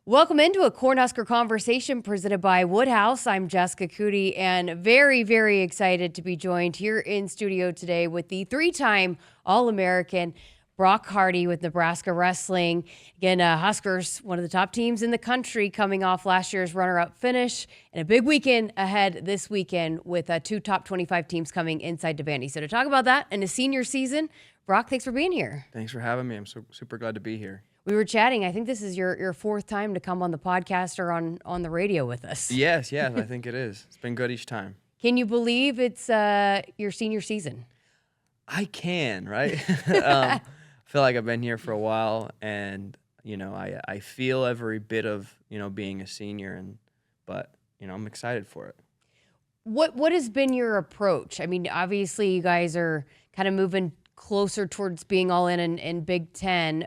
Welcome into a Cornhusker Conversation presented by Woodhouse. I'm Jessica Coody, and very, very excited to be joined here in studio today with the three-time All-American Brock Hardy with Nebraska Wrestling. Again, Huskers, one of the top teams in the country, coming off last year's runner-up finish, and a big weekend ahead this weekend with two top 25 teams coming inside to Vandy. So to talk about that and the senior season, Brock, thanks for being here. Thanks for having me. I'm super glad to be here. We were chatting. I think this is your fourth time to come on the podcast or on the radio with us. Yes, I think it is. It's been good each time. Can you believe it's your senior season? I can, right? I feel like I've been here for a while, and I feel every bit of being a senior, but I'm excited for it. What has been your approach? I mean, obviously you guys are kind of moving closer towards being all in Big Ten,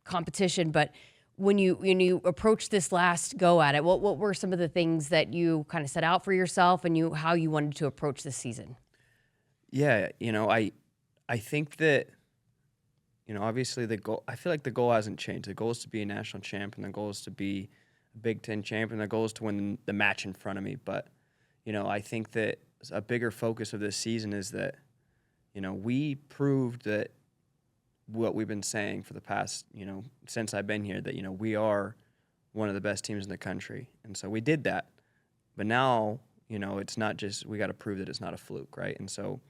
competition. But when you approach this last go at it, what were some of the things that you kind of set out for yourself and how you wanted to approach this season? Yeah, I think that obviously the goal. I feel like the goal hasn't changed. The goal is to be a national champion. The goal is to be a Big Ten champion. The goal is to win the match in front of me. But I think that a bigger focus of this season is that. We proved that what we've been saying for the past, since I've been here, that, we are one of the best teams in the country. And so we did that. But now, it's not just, we got to prove that it's not a fluke, right? And so,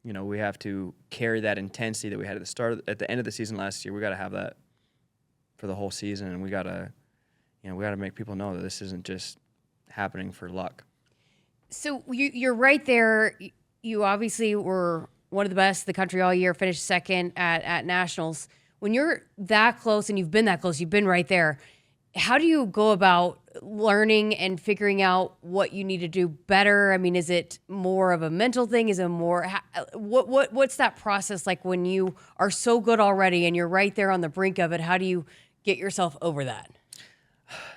we have to carry that intensity that we had at the end of the season last year. We got to have that for the whole season. And we got to, make people know that this isn't just happening for luck. So you're right there. You obviously were one of the best in the country all year, finished second at nationals. When you're that close and you've been that close, you've been right there, how do you go about learning and figuring out what you need to do better? I mean, is it more of a mental thing? Is it more, what's that process like when you are so good already and you're right there on the brink of it? How do you get yourself over that?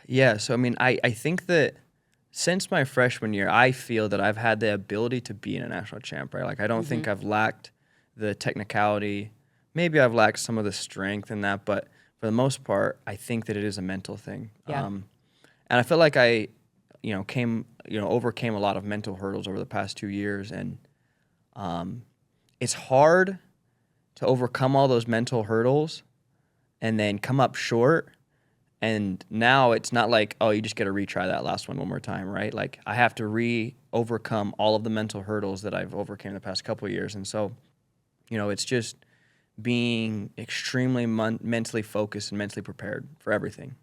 Yeah, so I mean, I think that since my freshman year, I feel that I've had the ability to be a national champ, right? Like, I don't think I've lacked the technicality. Maybe I've lacked some of the strength in that, but for the most part, I think that it is a mental thing. Yeah. And I feel like I, overcame a lot of mental hurdles over the past 2 years, and it's hard to overcome all those mental hurdles and then come up short. And now it's not like, oh, you just got to retry that last one more time, right? Like, I have to overcome all of the mental hurdles that I've overcame the past couple of years. And so, it's just being extremely mentally focused and mentally prepared for everything.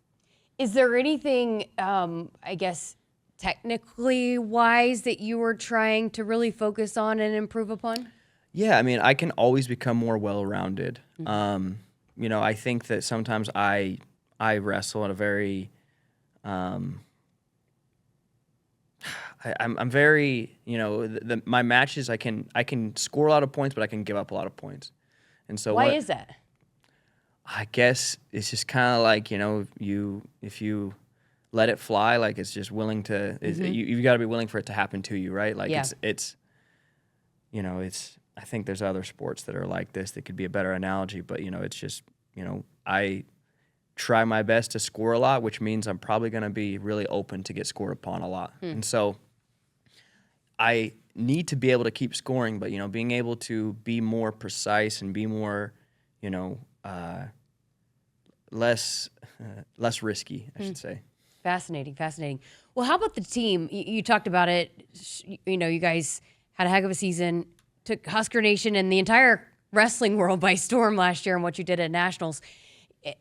Is there anything, I guess, technically wise that you were trying to really focus on and improve upon? Yeah, I mean, I can always become more well-rounded. I think that sometimes I wrestle at a very, I'm very, my matches, I can score a lot of points, but I can give up a lot of points. And so why is that? I guess it's just kind of like, if you let it fly, like, it's just willing to, you've got to be willing for it to happen to you, right? Like, yeah. I think there's other sports that are like this that could be a better analogy, but, it's just, I try my best to score a lot, which means I'm probably going to be really open to get scored upon a lot. And so I need to be able to keep scoring, but, being able to be more precise and be more, less risky, I should say. Fascinating. Well, how about the team? You talked about it. You guys had a heck of a season, took Husker Nation and the entire wrestling world by storm last year and what you did at Nationals.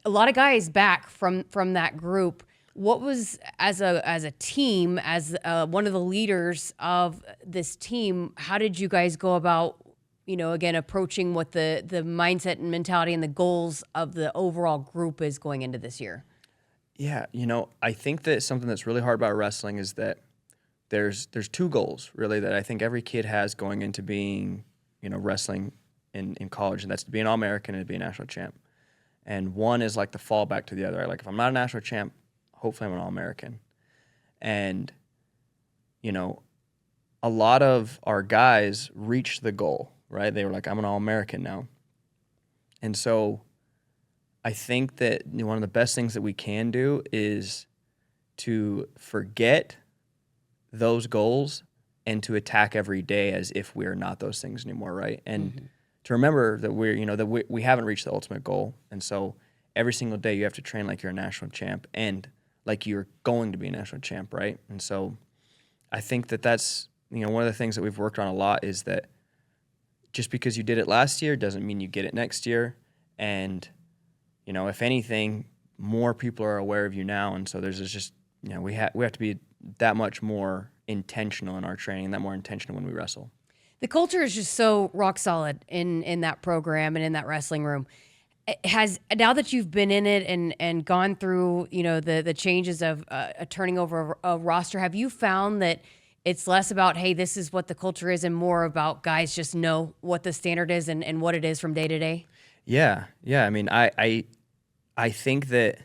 A lot of guys back from that group. What was, as a team, as one of the leaders of this team, how did you guys go about, again, approaching what the mindset and mentality and the goals of the overall group is going into this year? Yeah, I think that something that's really hard about wrestling is that there's two goals, really, that I think every kid has going into being, wrestling in college, and that's to be an All-American and to be a national champ. And one is like the fallback to the other. Like, if I'm not a national champ, hopefully I'm an All-American. And, a lot of our guys reached the goal, right? They were like, I'm an All-American now. And so I think that one of the best things that we can do is to forget those goals and to attack every day as if we're not those things anymore, right? And to remember that we haven't reached the ultimate goal, and so every single day you have to train like you're a national champ and like you're going to be a national champ, right? And so I think that that's one of the things that we've worked on a lot is that just because you did it last year doesn't mean you get it next year, and if anything, more people are aware of you now, and so there's just we have to be that much more intentional in our training, that more intentional when we wrestle. The culture is just so rock solid in that program and in that wrestling room. Now that you've been in it and gone through the changes of turning over a roster, have you found that it's less about, hey, this is what the culture is, and more about guys just know what the standard is and what it is from day to day? Yeah. I mean, I think that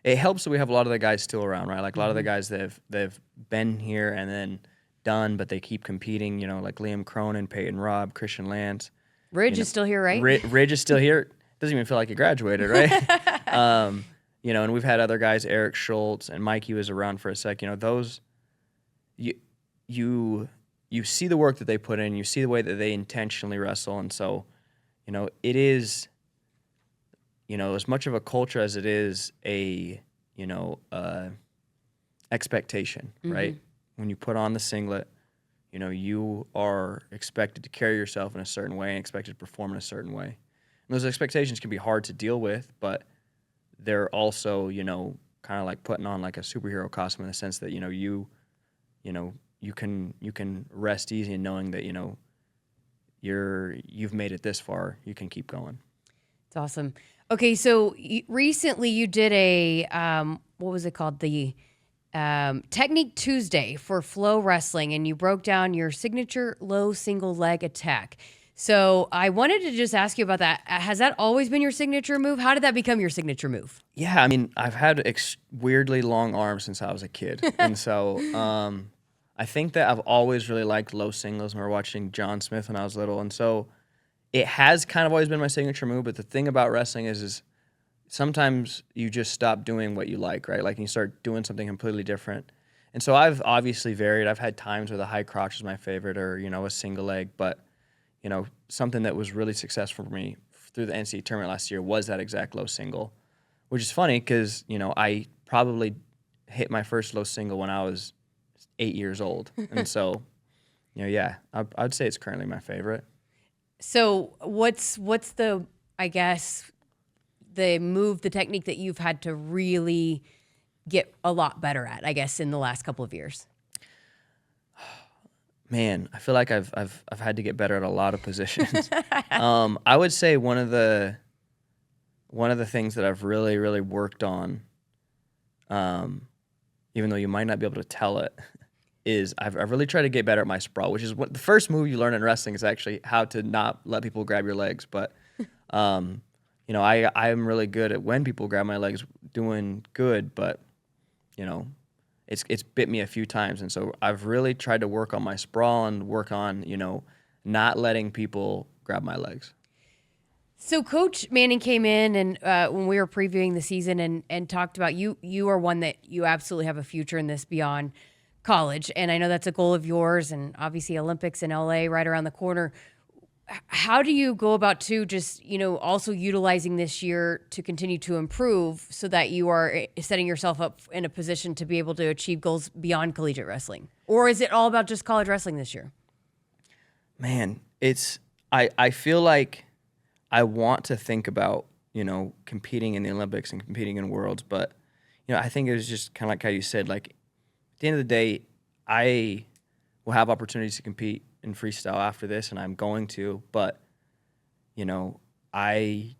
it helps that we have a lot of the guys still around, right? Like a lot of the guys that they've been here and then done, but they keep competing. Like Liam Cronin, Peyton Robb, Christian Lance. Ridge is still here, right? Ridge is still here. Doesn't even feel like he graduated, right? And we've had other guys, Eric Schultz and Mikey was around for a sec. Those you see the work that they put in, you see the way that they intentionally wrestle, and so it is as much of a culture as it is a expectation, right? When you put on the singlet, you are expected to carry yourself in a certain way and expected to perform in a certain way. And those expectations can be hard to deal with, but they're also, kind of like putting on like a superhero costume in the sense that, you can rest easy in knowing that, you've made it this far. You can keep going. It's awesome. Okay, so recently you did a, what was it called? The Technique Tuesday for Flow Wrestling, and you broke down your signature low single leg attack. So I wanted to just ask you about that. Has that always been your signature move? How did that become your signature move? Yeah, I mean, I've had weirdly long arms since I was a kid. And so I think that I've always really liked low singles. I remember watching John Smith when I was little. And so it has kind of always been my signature move. But the thing about wrestling is sometimes you just stop doing what you like, right? Like you start doing something completely different. And so I've obviously varied. I've had times where the high crotch is my favorite or, a single leg. But something that was really successful for me through the NCAA tournament last year was that exact low single, which is funny because, I probably hit my first low single when I was 8 years old. And so, I'd say it's currently my favorite. So what's the, I guess, the move, the technique that you've had to really get a lot better at, I guess, in the last couple of years? Man, I feel like I've had to get better at a lot of positions. I would say one of the things that I've really, really worked on, even though you might not be able to tell it, is I've really tried to get better at my sprawl, which is what the first move you learn in wrestling is actually how to not let people grab your legs. But I'm really good at when people grab my legs, doing good, but it's bit me a few times, and so I've really tried to work on my sprawl and work on, not letting people grab my legs. So Coach Manning came in and when we were previewing the season and talked about you are one that you absolutely have a future in this beyond college, and I know that's a goal of yours, and obviously Olympics in LA right around the corner. How do you go about just also utilizing this year to continue to improve so that you are setting yourself up in a position to be able to achieve goals beyond collegiate wrestling? Or is it all about just college wrestling this year? Man, I feel like I want to think about, competing in the Olympics and competing in Worlds, but, I think it was just kind of like how you said, like, at the end of the day, I will have opportunities to compete in freestyle after this, and I'm going to, but, I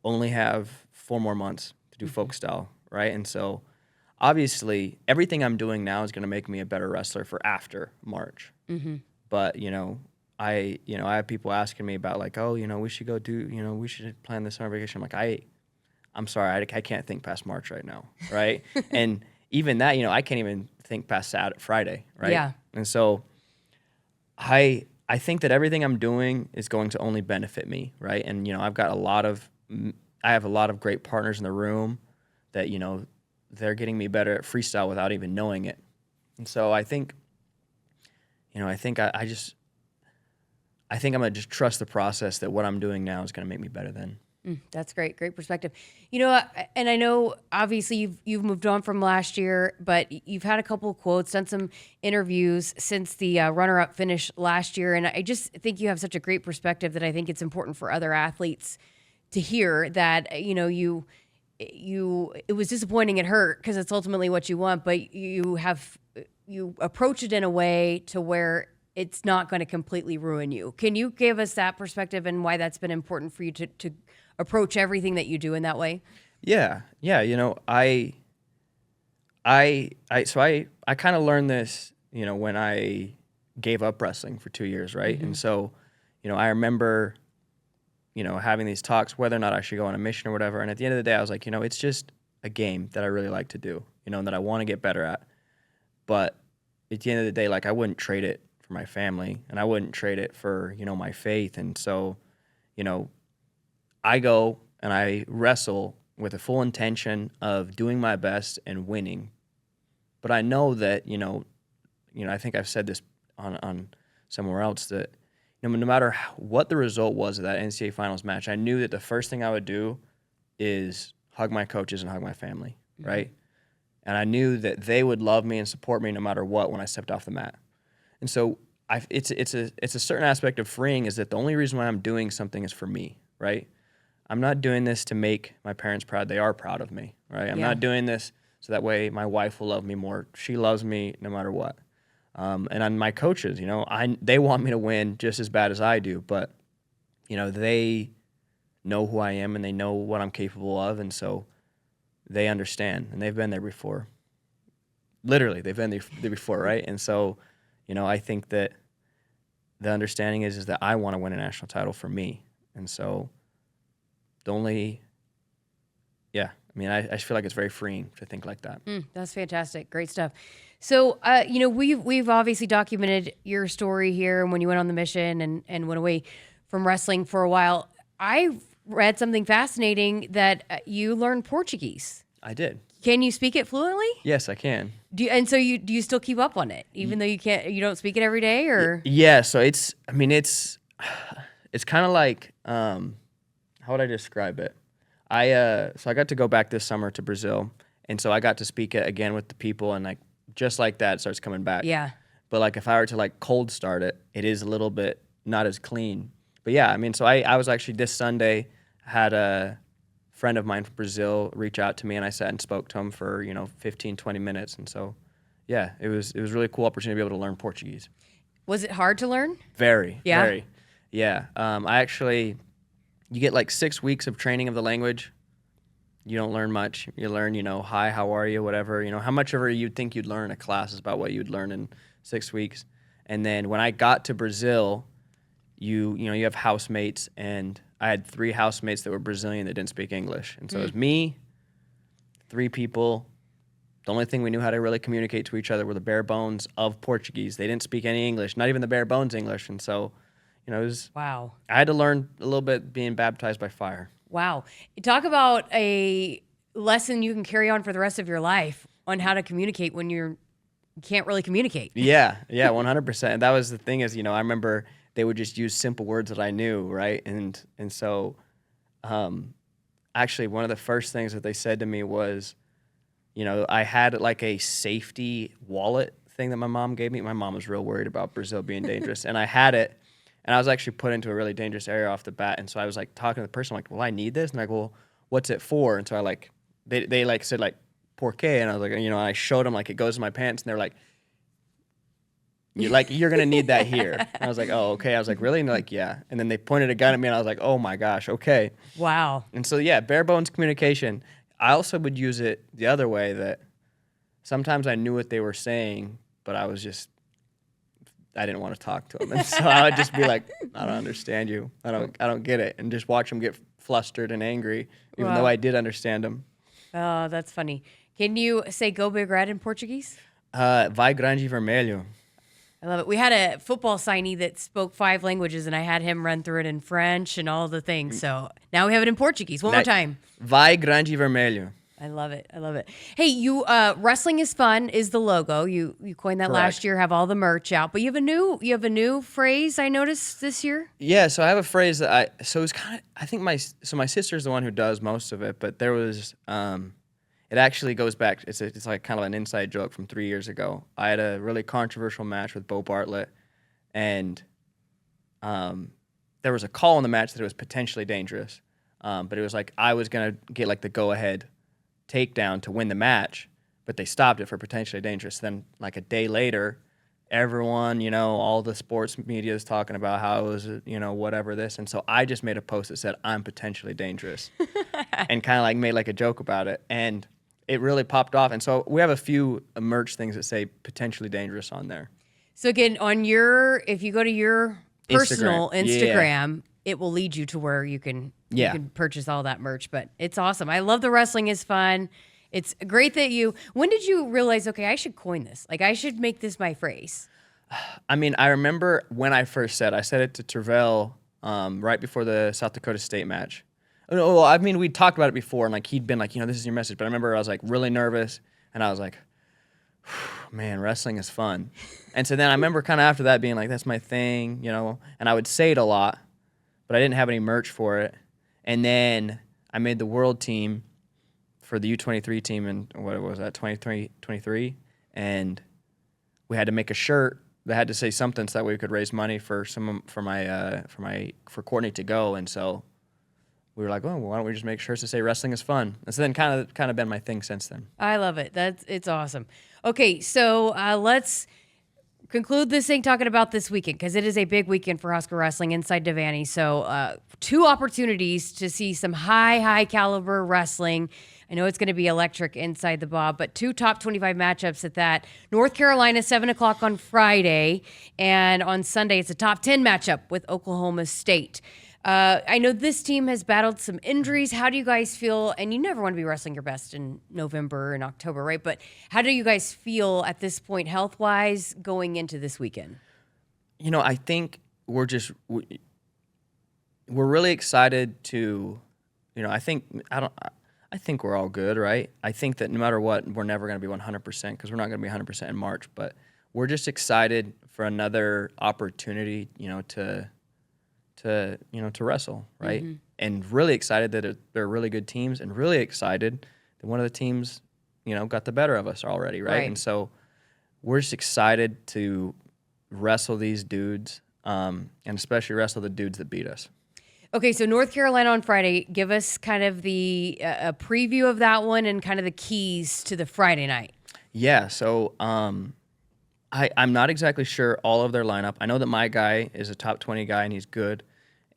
only have 4 more months to do folk style, right? And so, obviously, everything I'm doing now is going to make me a better wrestler for after March. But, I have people asking me about, like, oh, we should go do, we should plan this summer vacation. I'm like, I'm sorry, I can't think past March right now, right? And even that, I can't even think past Friday, right? Yeah. And so I think that everything I'm doing is going to only benefit me, right? And, I've got a lot of I have a lot of great partners in the room that, you know, they're getting me better at freestyle without even knowing it. And so I think, you know, I think I'm going to just trust the process that what I'm doing now is going to make me better then. That's great. Great perspective. You know, and I know obviously you've moved on from last year, but you've had a couple of quotes, done some interviews since the runner-up finish last year. And I just think you have such a great perspective that I think it's important for other athletes to hear that, you know, it was disappointing, it hurt because it's ultimately what you want, but you approach it in a way to where it's not going to completely ruin you. Can you give us that perspective and why that's been important for you to approach everything that you do in that way? Yeah. You know, I kind of learned this, you know, when I gave up wrestling for 2 years, right? And so, you know, I remember, you know, having these talks whether or not I should go on a mission or whatever. And at the end of the day, I was like, you know, it's just a game that I really like to do, you know, and that I want to get better at. But at the end of the day, like, I wouldn't trade it for my family, and I wouldn't trade it for, you know, my faith. And so, you know, I go and I wrestle with a full intention of doing my best and winning. But I know that, you know, I think I've said this on somewhere else that, you know, no matter what the result was of that NCAA finals match, I knew that the first thing I would do is hug my coaches and hug my family, right? And I knew that they would love me and support me no matter what when I stepped off the mat. And so it's a certain aspect of freeing is that the only reason why I'm doing something is for me, right? I'm not doing this to make my parents proud. They are proud of me, right? I'm not doing this so that way my wife will love me more. She loves me no matter what. And on my coaches, you know, they want me to win just as bad as I do, but, you know, they know who I am and they know what I'm capable of, and so they understand, and they've been there before. Literally, they've been there before, right? And so, you know, I think that the understanding is that I want to win a national title for me, and so I just feel like it's very freeing to think like that. That's fantastic. Great stuff. So, you know, we've obviously documented your story here and when you went on the mission and went away from wrestling for a while. I read something fascinating that you learned Portuguese. I did. Can you speak it fluently? Yes, I can. Do you still keep up on it, even though you don't speak it every day, or? Yeah. So it's kind of like, how would I describe it? So I got to go back this summer to Brazil, and so I got to speak it again with the people, and like just like that, it starts coming back. Yeah. But like if I were to like cold start it, it is a little bit not as clean. But yeah, I mean, so I was actually this Sunday had a friend of mine from Brazil reach out to me, and I sat and spoke to him for, you know, 15, 20 minutes, and so yeah, it was a really cool opportunity to be able to learn Portuguese. Was it hard to learn? Very. Yeah. Very. Yeah. You get like 6 weeks of training of the language. You don't learn much. You learn, you know, hi, how are you, whatever. You know, how much ever you'd think you'd learn in a class is about what you'd learn in 6 weeks. And then when I got to Brazil, you have housemates, and I had 3 housemates that were Brazilian that didn't speak English. And so it was me, 3 people. The only thing we knew how to really communicate to each other were the bare bones of Portuguese. They didn't speak any English, not even the bare bones English. And so, you know, it was, wow. I had to learn a little bit being baptized by fire. Wow. Talk about a lesson you can carry on for the rest of your life on how to communicate when you can't really communicate. Yeah, 100%. And that was the thing is, you know, I remember they would just use simple words that I knew, right? And so actually one of the first things that they said to me was, you know, I had like a safety wallet thing that my mom gave me. My mom was real worried about Brazil being dangerous, and I had it. And I was actually put into a really dangerous area off the bat. And so I was like talking to the person, like, well, I need this. And I go, well, what's it for? And so I like, they like said like, por qué? And I was like, you know, I showed them like it goes in my pants. And they're like, you're going to need that here. And I was like, oh, okay. I was like, really? And they're like, yeah. And then they pointed a gun at me and I was like, oh my gosh, okay. Wow. And so, yeah, bare bones communication. I also would use it the other way that sometimes I knew what they were saying, but I didn't want to talk to them. And so I would just be like, I don't understand you. I don't get it. And just watch them get flustered and angry, even though I did understand them. Oh, that's funny. Can you say go big red in Portuguese? Vai grande vermelho. I love it. We had a football signee that spoke 5 languages, and I had him run through it in French and all the things. So now we have it in Portuguese. One more time. Vai grande vermelho. I love it. I love it. Hey, you wrestling is fun is the logo. You coined that last year. Have all the merch out, but you have a new phrase I noticed this year. Yeah, so I have a phrase that it's kind of I think my sister's the one who does most of it, but there was it actually goes back. It's like kind of an inside joke from 3 years ago. I had a really controversial match with Bo Bartlett, and there was a call in the match that it was potentially dangerous, but it was like I was gonna get like the go ahead takedown to win the match, but they stopped it for potentially dangerous. Then like a day later, everyone, all the sports media is talking about how it was, whatever this. And so I just made a post that said, I'm potentially dangerous and kind of like made like a joke about it. And it really popped off. And so we have a few merch things that say potentially dangerous on there. So again, if you go to your personal Instagram, it will lead you to where you can purchase all that merch. But it's awesome. I love the wrestling is fun. It's great that when did you realize, okay, I should coin this? Like I should make this my phrase. I mean, I remember when I said it to Tervel right before the South Dakota State match. Well, I mean, we talked about it before, and like he'd been like, this is your message. But I remember I was like really nervous, and I was like, man, wrestling is fun. And so then I remember kind of after that being like, that's my thing, and I would say it a lot, but I didn't have any merch for it. And then I made the world team for the U23 team in, what was that, 23, and we had to make a shirt that had to say something so that way we could raise money for Courtney to go. And so we were like, well, why don't we just make shirts to say wrestling is fun? And so then kind of been my thing since then. I love it. It's awesome. Okay, so let's conclude this thing talking about this weekend, because it is a big weekend for Husker Wrestling inside Devaney. So 2 opportunities to see some high caliber wrestling. I know it's going to be electric inside the Bob, but 2 top 25 matchups at that. North Carolina, 7 o'clock on Friday, and on Sunday it's a top 10 matchup with Oklahoma State. I know this team has battled some injuries. How do you guys feel? And you never want to be wrestling your best in November and October, right? But how do you guys feel at this point, health-wise, going into this weekend? I think we're really excited to, I think we're all good, right? I think that no matter what, we're never going to be 100% because we're not going to be 100% in March. But we're just excited for another opportunity, to wrestle, right? Mm-hmm. And really excited that they're really good teams, and really excited that one of the teams, got the better of us already, right? And so we're just excited to wrestle these dudes, and especially wrestle the dudes that beat us. Okay, so North Carolina on Friday. Give us kind of a preview of that one and kind of the keys to the Friday night. Yeah, so I'm not exactly sure all of their lineup. I know that my guy is a top 20 guy, and he's good,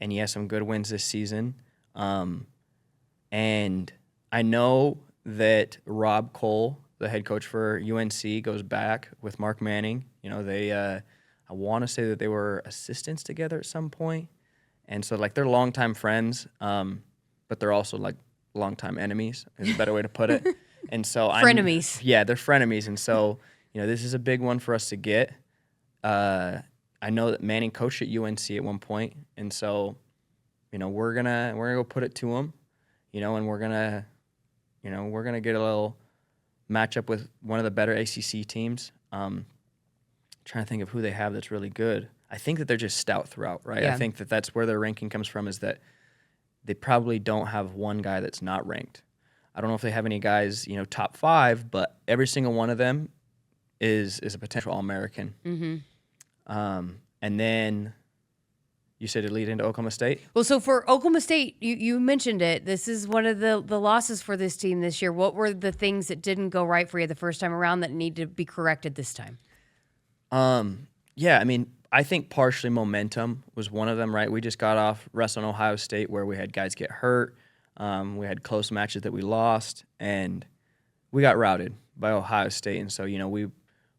and he has some good wins this season. And I know that Rob Cole, the head coach for UNC, goes back with Mark Manning. I want to say that they were assistants together at some point. And so, like, they're longtime friends, but they're also, like, longtime enemies is a better way to put it. And so frenemies. Yeah, they're frenemies. And so, this is a big one for us to get. I know that Manning coached at UNC at one point, and so, we're gonna go put it to him, and we're gonna get a little matchup with one of the better ACC teams. Trying to think of who they have that's really good. I think that they're just stout throughout, right? Yeah. I think that that's where their ranking comes from, is that they probably don't have one guy that's not ranked. I don't know if they have any guys, top 5, but every single one of them is a potential All-American. Mm-hmm. And then you said it lead into Oklahoma State? Well, so for Oklahoma State, you mentioned it. This is one of the losses for this team this year. What were the things that didn't go right for you the first time around that need to be corrected this time? Yeah, I mean, I think partially momentum was one of them, right? We just got off wrestling Ohio State where we had guys get hurt. We had close matches that we lost, and we got routed by Ohio State. And so,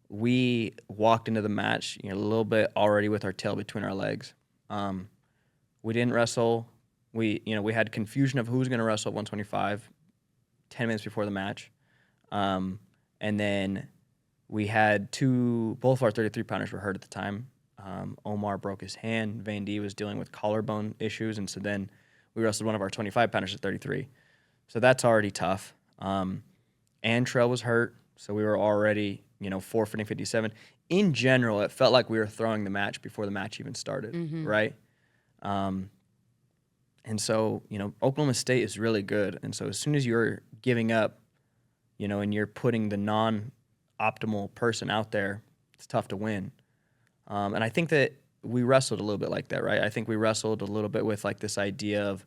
we walked into the match, a little bit already with our tail between our legs. We didn't wrestle. We had confusion of who was going to wrestle at 125 10 minutes before the match. And then we had both of our 33-pounders were hurt at the time. Omar broke his hand. Van D was dealing with collarbone issues, and so then we wrestled one of our 25-pounders at 33. So that's already tough. Antrell was hurt, so we were already, forfeiting 57. In general, it felt like we were throwing the match before the match even started, right? And so, Oklahoma State is really good. And so as soon as you're giving up, and you're putting the non-optimal person out there, it's tough to win. And I think that we wrestled a little bit like that, right? I think we wrestled a little bit with like this idea of,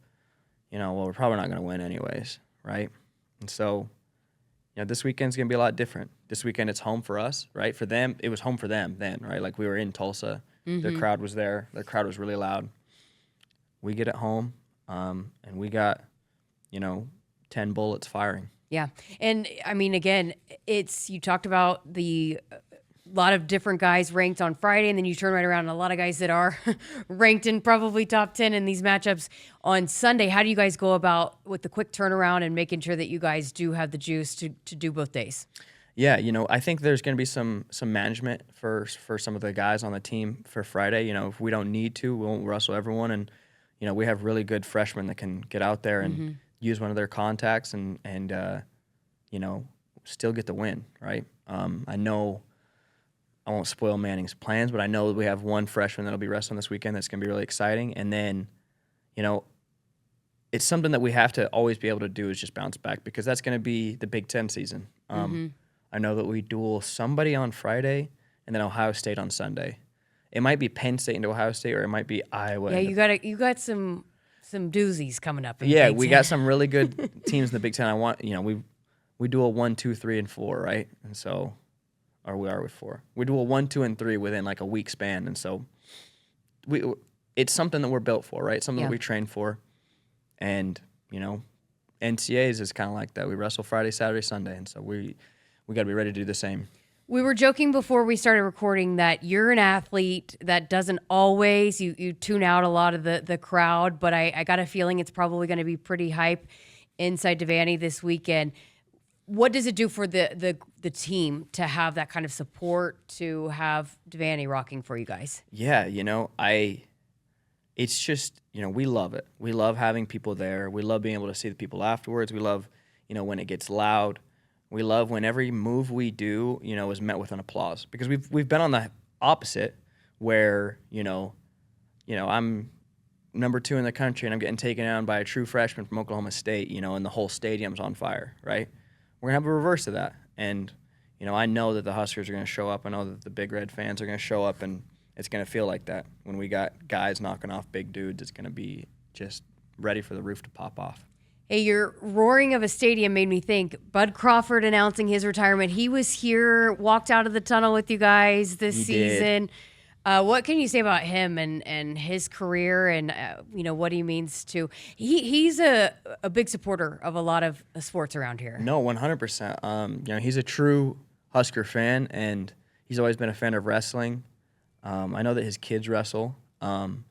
well, we're probably not going to win anyways, right? And so, this weekend's going to be a lot different. This weekend it's home for us, right? For them, it was home for them then, right? Like we were in Tulsa. Their crowd was there. Their crowd was really loud. We get it home, and we got, 10 bullets firing. Yeah. And I mean, again, you talked about the lot of different guys ranked on Friday, and then you turn right around and a lot of guys that are ranked in probably top 10 in these matchups on Sunday. How do you guys go about with the quick turnaround and making sure that you guys do have the juice to do both days? Yeah, I think there's going to be some management for some of the guys on the team for Friday. If we don't need to, we won't wrestle everyone, and we have really good freshmen that can get out there and use one of their contacts and still get the win, right? I know I won't spoil Manning's plans, but I know we have one freshman that'll be wrestling this weekend that's going to be really exciting. And then, it's something that we have to always be able to do is just bounce back, because that's going to be the Big Ten season. I know that we duel somebody on Friday and then Ohio State on Sunday. It might be Penn State into Ohio State, or it might be Iowa. Yeah, you got some doozies coming up. Yeah, we got some really good teams in the Big Ten. We duel 1, 2, 3, and 4, right? And so, or we are with 4. We duel 1, 2, and 3 within like a week span, and so it's something that we're built for, right? Something that we train for, and NCAAs is kind of like that. We wrestle Friday, Saturday, Sunday, and so we got to be ready to do the same. We were joking before we started recording that you're an athlete that doesn't always, you tune out a lot of the crowd, but I got a feeling it's probably going to be pretty hype inside Devaney this weekend. What does it do for the team to have that kind of support, to have Devaney rocking for you guys? Yeah, it's just, we love it. We love having people there. We love being able to see the people afterwards. We love, when it gets loud. We love when every move we do, is met with an applause, because we've been on the opposite where, I'm number 2 in the country and I'm getting taken down by a true freshman from Oklahoma State, and the whole stadium's on fire, right? We're going to have a reverse of that. And, I know that the Huskers are going to show up. I know that the Big Red fans are going to show up, and it's going to feel like that. When we got guys knocking off big dudes, it's going to be just ready for the roof to pop off. Hey, your roaring of a stadium made me think Bud Crawford announcing his retirement. He was here, walked out of the tunnel with you guys this season. What can you say about him and his career and, what he means to – he's a big supporter of a lot of sports around here. No, 100%. He's a true Husker fan, and he's always been a fan of wrestling. I know that his kids wrestle, and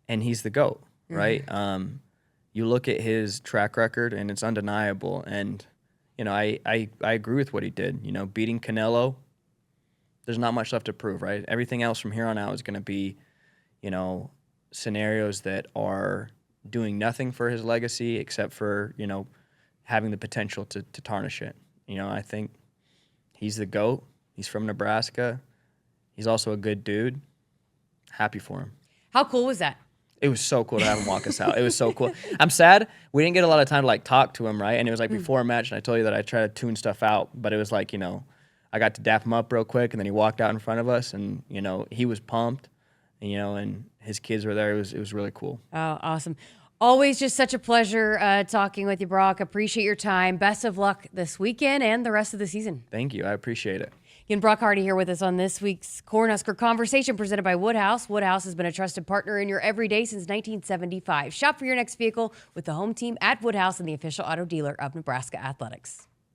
he's the GOAT, right? You look at his track record, and it's undeniable. And, I agree with what he did. Beating Canelo, there's not much left to prove, right? Everything else from here on out is going to be, scenarios that are doing nothing for his legacy except for, having the potential to tarnish it. I think he's the GOAT. He's from Nebraska. He's also a good dude. Happy for him. How cool was that? It was so cool to have him walk us out. It was so cool. I'm sad we didn't get a lot of time to talk to him, right? And it was before a match, and I told you that I try to tune stuff out, but it was I got to dap him up real quick, and then he walked out in front of us, and he was pumped, and his kids were there. It was really cool. Oh, awesome. Always just such a pleasure talking with you, Brock. Appreciate your time. Best of luck this weekend and the rest of the season. Thank you. I appreciate it. Again, Brock Hardy here with us on this week's Cornhusker Conversation presented by Woodhouse. Woodhouse has been a trusted partner in your everyday since 1975. Shop for your next vehicle with the home team at Woodhouse and the official auto dealer of Nebraska Athletics.